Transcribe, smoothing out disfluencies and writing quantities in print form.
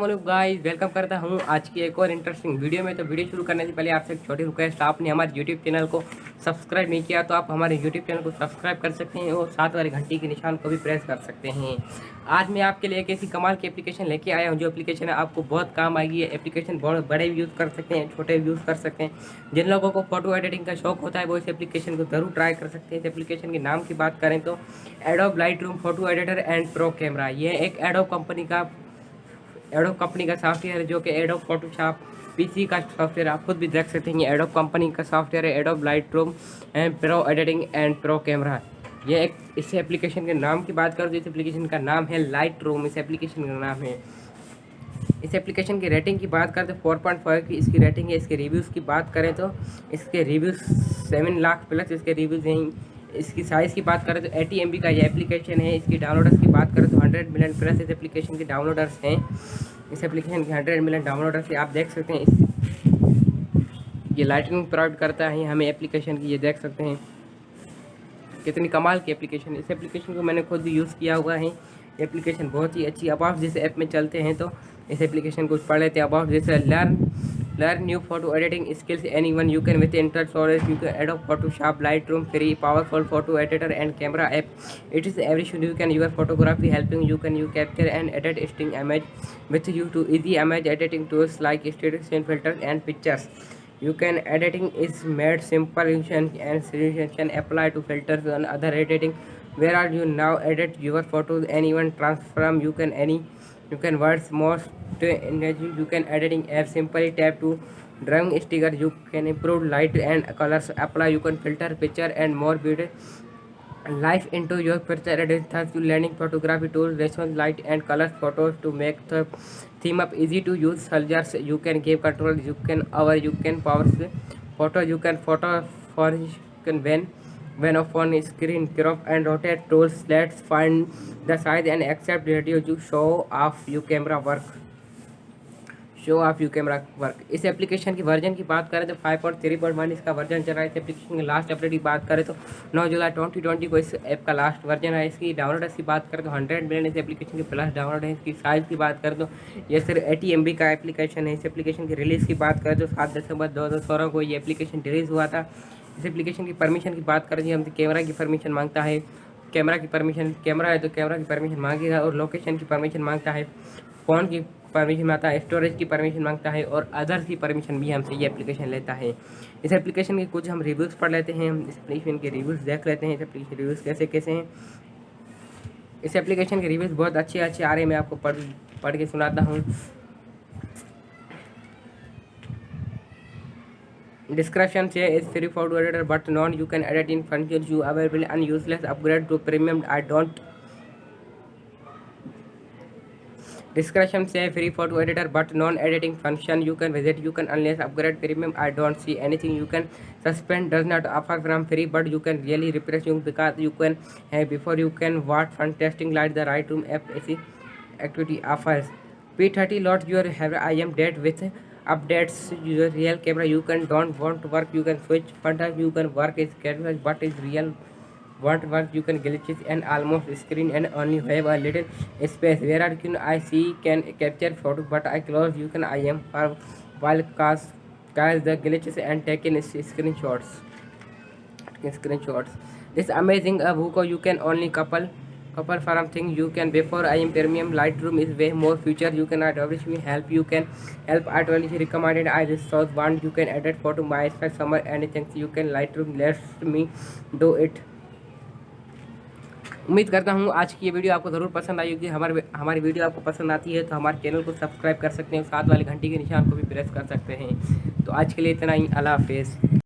Hello guys, welcome करता हूं आज की एक और इंटरेस्टिंग वीडियो में। तो वीडियो शुरू करने से पहले आपसे एक छोटी रिक्वेस्ट, आपने हमारे यूट्यूब चैनल को सब्सक्राइब नहीं किया तो आप हमारे यूट्यूब चैनल को सब्सक्राइब कर सकते हैं और साथ वाले घंटी के निशान को भी प्रेस कर सकते हैं। आज मैं आपके लिए एक ऐसी कमाल की एप्लीकेशन लेके आया हूँ जो एप्लीकेशन है आपको बहुत काम आएगी। ये एप्लीकेशन बहुत बड़े भी यूज़ कर सकते हैं, छोटे भी यूज़ कर सकते हैं। जिन लोगों को फोटो एडिटिंग का शौक होता है वो इस एप्लीकेशन को ज़रूर ट्राई कर सकते हैं। इस एप्लीकेशन के नाम की बात करें तो adobe Lightroom photo editor and pro camera. ये एक एडोब कंपनी का सॉफ्टवेयर है जो कि एडोब फोटोशॉप पीसी का सॉफ्टवेयर आप खुद भी देख सकते हैं। ये एडोब कंपनी का सॉफ्टवेयर है, adobe Lightroom and pro editing and pro camera. ये एक इस एप्लीकेशन के नाम की बात करें तो इस एप्लीकेशन का नाम है लाइटरूम। इस एप्लीकेशन का नाम है। इस एप्लीकेशन की रेटिंग की बात करें तो 4.5 की इसकी रेटिंग है। इसके रिव्यूज़ की बात करें तो इसके रिव्यूज़ 7 लाख प्लस इसके रिव्यूज़ हैं। इसकी साइज़ की बात करें तो 80 MB का ये एप्लीकेशन है। इसकी डाउनलोडर्स की बात करें तो 100 मिलियन प्लस इस एप्लीकेशन के डाउनलोडर्स हैं। इस एप्लीकेशन के 100 मिलियन डाउनलोडर्स से आप देख सकते हैं। ये लाइटनिंग प्रोवाइड करता है हमें एप्लीकेशन की। ये देख सकते हैं कितनी कमाल की एप्लीकेशन है। इस एप्लीकेशन को मैंने खुद भी यूज़ किया हुआ है। एप्लीकेशन बहुत ही अच्छी। अब आप जिस ऐप में चलते हैं तो इस एप्लीकेशन को पढ़ लेते हैं। अबाउट जैसे learn new photo editing skills anyone you can with internet storage you can Adobe Photoshop Lightroom free powerful photo editor and camera app. It is everything you can your photography helping you can you capture and edit sting image with you to easy image editing tools like stimulation filters and pictures. You can editing is made simple and solution apply to filters and other editing. Where are you now edit your photos anyone transform you can words most energy you can editing app simply tap to drawing sticker you can improve light and colors apply you can filter picture and more beauty life into your picture edit thus you learning photography tools response light and colors photos to make the theme up easy to use soldiers you can give control you can power photo you can photo for you can when of on screen crop and rotate tools. Let's find the size and accept radio you show off your camera work. इस application की version की बात करें तो 5.3.1 इसका version चल रहा है। इस एप्लीकेशन की लास्ट अपडेट की बात करें तो 9 जुलाई 2020 को इस ऐप का लास्ट वर्जन है। इसकी डाउनलोडर्स की बात करें तो 100 मिलियन इस एप्लीकेशन के प्लस डाउनलोड है। इसकी साइज़ की बात करें तो ये सिर्फ 80 MB का एप्लीकेशन है। इस एप्लीकेशन की रिलीज़ की बात करें तो 7 दिसंबर 2016 को ये एप्लीकेशन रिलीज़ हुआ था। इस एप्लीकेशन की परमिशन की बात करें तो हमसे कैमरा की परमिशन मांगता है। कैमरा है तो कैमरा की परमिशन मांगेगा और लोकेशन की परमिशन मांगता है। फ़ोन की परमिशन मांगता है, स्टोरेज की परमिशन मांगता है और अदर्स की परमिशन भी हमसे ये एप्लीकेशन लेता है। इस एप्लीकेशन के कुछ हम रिव्यूज़ पढ़ लेते हैं। इस एप्लीकेशन के रिव्यूज़ देख लेते हैं। इस एप्लीकेशन रिव्यूज़ कैसे हैं। इस एप्लीकेशन के रिव्यूज़ बहुत अच्छे आ रहे हैं। मैं आपको पढ़ के सुनाता हूँ। Description say is free photo editor but non you can edit in functions you available and useless upgrade to premium I don't. Description say free photo editor but non editing function you can visit you can unless upgrade premium I don't see anything you can suspend does not offer from free but you can really refresh you because you can have before you can watch fun testing like the right room app activity offers. P30 lot your have I am dead with updates your real camera you can don't want to work you can switch sometimes you can work is schedule but is real want work you can glitches and almost screen and only have a little space where are can I see can capture photo but I close you can I am for while cast the glitches and taken screenshots. This amazing Vuko you can only couple from things you can before I am premium Lightroom is way more feature you can obviously help you can help I totally recommended I resource one you can edit photo my summer anything you can Lightroom let me do it. उम्मीद करता हूँ आज की ये video आपको ज़रूर पसंद आई होगी। हमारी वीडियो आपको पसंद आती है तो हमारे चैनल को सब्सक्राइब कर सकते हैं, साथ वाले घंटी के निशान को भी प्रेस कर सकते हैं। तो आज के लिए इतना ही। अल्लाह हाफिज़।